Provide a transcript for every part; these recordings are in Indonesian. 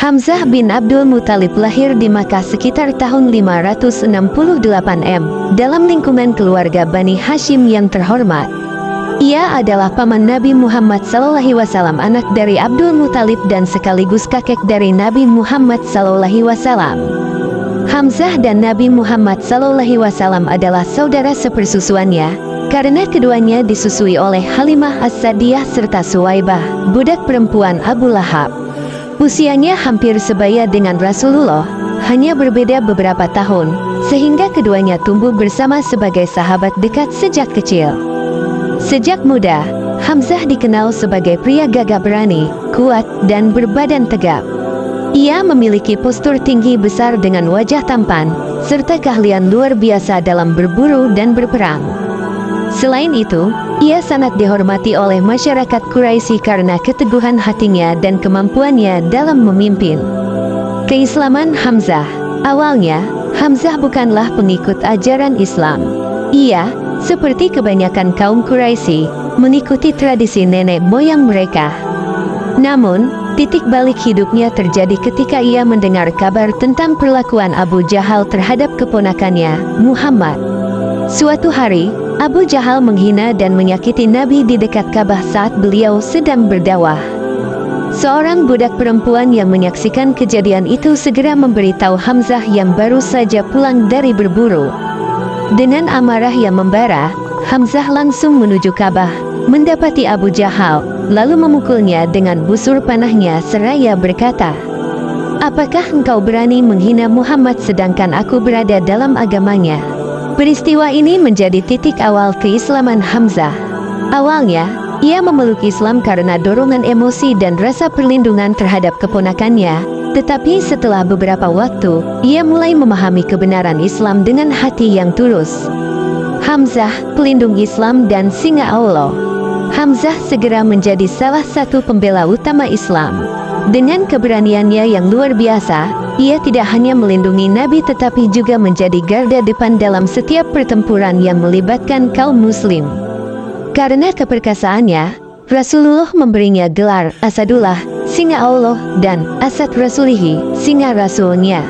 Hamzah bin Abdul Muthalib lahir di Makkah sekitar tahun 568 M, dalam lingkungan keluarga Bani Hashim yang terhormat. Ia adalah paman Nabi Muhammad SAW, anak dari Abdul Muthalib dan sekaligus kakek dari Nabi Muhammad SAW. Hamzah dan Nabi Muhammad SAW adalah saudara sepersusuannya, karena keduanya disusui oleh Halimah As-Sa'diyah serta Suwaibah, budak perempuan Abu Lahab. Usianya hampir sebaya dengan Rasulullah, hanya berbeda beberapa tahun, sehingga keduanya tumbuh bersama sebagai sahabat dekat sejak kecil. Sejak muda, Hamzah dikenal sebagai pria gagah berani, kuat, dan berbadan tegap. Ia memiliki postur tinggi besar dengan wajah tampan, serta keahlian luar biasa dalam berburu dan berperang. Selain itu, ia sangat dihormati oleh masyarakat Quraisy karena keteguhan hatinya dan kemampuannya dalam memimpin. Keislaman Hamzah. Awalnya, Hamzah bukanlah pengikut ajaran Islam. Ia, seperti kebanyakan kaum Quraisy, mengikuti tradisi nenek moyang mereka. Namun, titik balik hidupnya terjadi ketika ia mendengar kabar tentang perlakuan Abu Jahal terhadap keponakannya, Muhammad. Suatu hari, Abu Jahal menghina dan menyakiti Nabi di dekat Ka'bah saat beliau sedang berdakwah. Seorang budak perempuan yang menyaksikan kejadian itu segera memberitahu Hamzah yang baru saja pulang dari berburu. Dengan amarah yang membara, Hamzah langsung menuju Ka'bah, mendapati Abu Jahal, lalu memukulnya dengan busur panahnya seraya berkata, "Apakah engkau berani menghina Muhammad sedangkan aku berada dalam agamanya?" Peristiwa ini menjadi titik awal keislaman Hamzah. Awalnya, ia memeluk Islam karena dorongan emosi dan rasa perlindungan terhadap keponakannya, tetapi setelah beberapa waktu, ia mulai memahami kebenaran Islam dengan hati yang tulus. Hamzah, pelindung Islam dan singa Allah. Hamzah segera menjadi salah satu pembela utama Islam. Dengan keberaniannya yang luar biasa, ia tidak hanya melindungi Nabi tetapi juga menjadi garda depan dalam setiap pertempuran yang melibatkan kaum muslim. Karena keperkasaannya, Rasulullah memberinya gelar Asadullah, singa Allah, dan Asad Rasulihi, singa Rasulnya.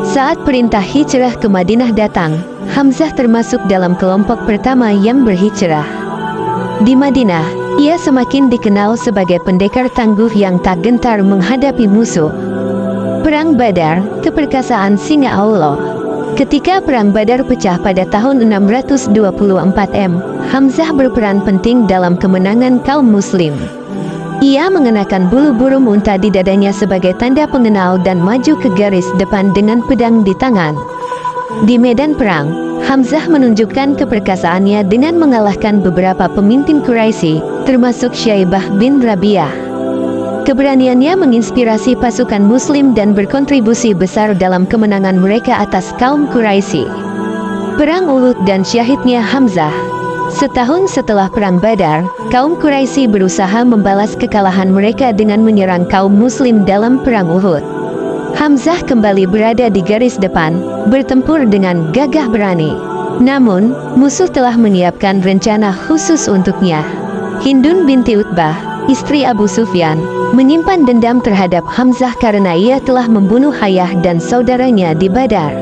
Saat perintah hijrah ke Madinah datang, Hamzah termasuk dalam kelompok pertama yang berhijrah. Di Madinah, ia semakin dikenal sebagai pendekar tangguh yang tak gentar menghadapi musuh. Perang Badar, keperkasaan singa Allah. Ketika Perang Badar pecah pada tahun 624 M, Hamzah berperan penting dalam kemenangan kaum muslim. Ia mengenakan bulu burung unta di dadanya sebagai tanda pengenal dan maju ke garis depan dengan pedang di tangan. Di medan perang, Hamzah menunjukkan keperkasaannya dengan mengalahkan beberapa pemimpin Quraisy, termasuk Syaibah bin Rabi'ah. Keberaniannya menginspirasi pasukan muslim dan berkontribusi besar dalam kemenangan mereka atas kaum Quraisy. Perang Uhud dan syahidnya Hamzah. Setahun setelah Perang Badar, kaum Quraisy berusaha membalas kekalahan mereka dengan menyerang kaum muslim dalam Perang Uhud. Hamzah kembali berada di garis depan, bertempur dengan gagah berani. Namun, musuh telah menyiapkan rencana khusus untuknya. Hindun binti Utbah, istri Abu Sufyan, menyimpan dendam terhadap Hamzah karena ia telah membunuh ayah dan saudaranya di Badar.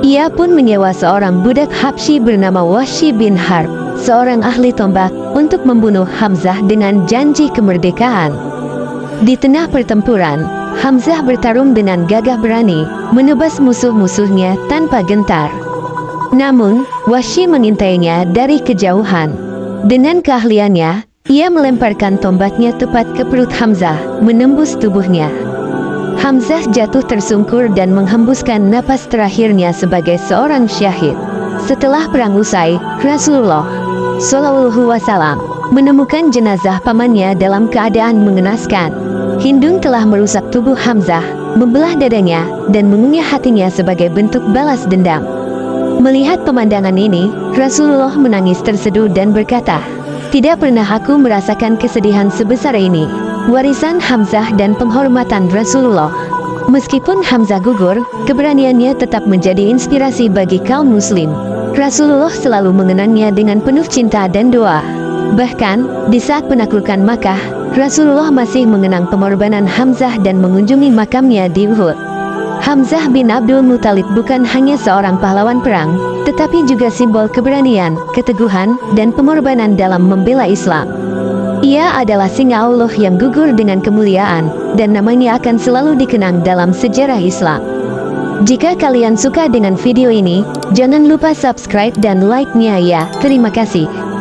Ia pun menyewa seorang budak Habsyi bernama Wahsy bin Harb, seorang ahli tombak, untuk membunuh Hamzah dengan janji kemerdekaan. Di tengah pertempuran, Hamzah bertarung dengan gagah berani, menebas musuh-musuhnya tanpa gentar. Namun, Wahsy mengintainya dari kejauhan. Dengan keahliannya, ia melemparkan tombaknya tepat ke perut Hamzah, menembus tubuhnya. Hamzah jatuh tersungkur dan menghembuskan napas terakhirnya sebagai seorang syahid. Setelah perang usai, Rasulullah SAW menemukan jenazah pamannya dalam keadaan mengenaskan. Hindun telah merusak tubuh Hamzah, membelah dadanya, dan mengunyah hatinya sebagai bentuk balas dendam. Melihat pemandangan ini, Rasulullah menangis terseduh dan berkata, "Tidak pernah aku merasakan kesedihan sebesar ini." Warisan Hamzah dan penghormatan Rasulullah. Meskipun Hamzah gugur, keberaniannya tetap menjadi inspirasi bagi kaum muslim. Rasulullah selalu mengenangnya dengan penuh cinta dan doa. Bahkan, di saat penaklukan Makkah, Rasulullah masih mengenang pengorbanan Hamzah dan mengunjungi makamnya di Uhud. Hamzah bin Abdul Muthalib bukan hanya seorang pahlawan perang, tetapi juga simbol keberanian, keteguhan, dan pengorbanan dalam membela Islam. Ia adalah singa Allah yang gugur dengan kemuliaan, dan namanya akan selalu dikenang dalam sejarah Islam. Jika kalian suka dengan video ini, jangan lupa subscribe dan like-nya ya. Terima kasih.